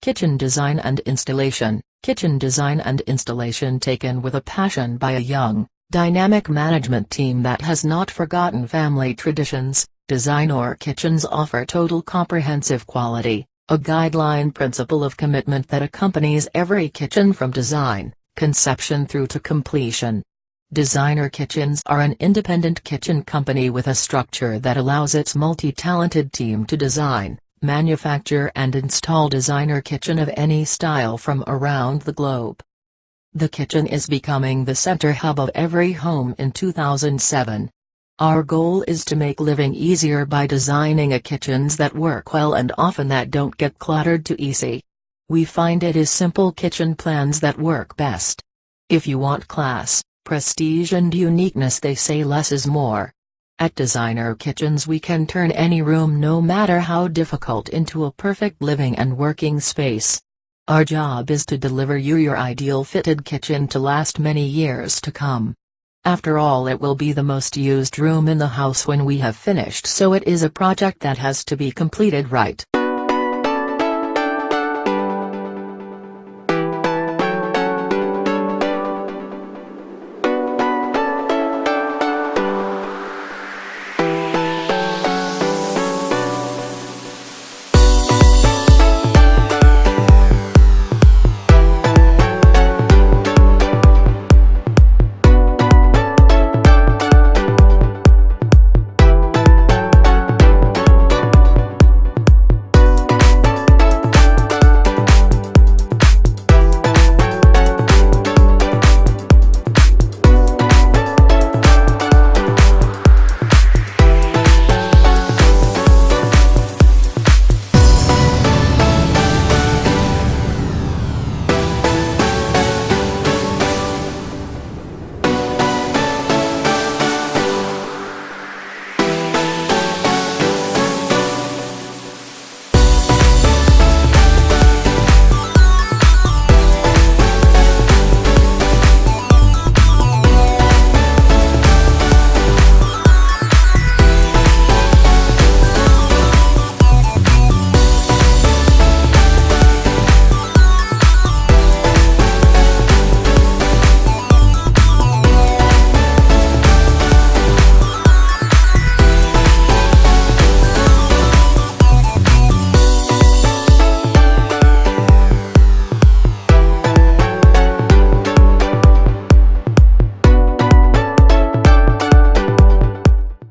Kitchen design and installation. Kitchen design and installation taken with a passion by a young, dynamic management team that has not forgotten family traditions. Designer kitchens offer total comprehensive quality, a guideline principle of commitment that accompanies every kitchen from design, conception through to completion. Designer Kitchens are an independent kitchen company with a structure that allows its multi-talented team to design, manufacture and install designer kitchen of any style from around the globe. The kitchen is becoming the center hub of every home in 2007. Our goal is to make living easier by designing kitchens that work well and often that don't get cluttered too easy. We find it is simple kitchen plans that work best. If you want class, prestige and uniqueness, they say less is more. At Designer Kitchens we can turn any room, no matter how difficult, into a perfect living and working space. Our job is to deliver you your ideal fitted kitchen to last many years to come. After all, it will be the most used room in the house when we have finished, so it is a project that has to be completed right.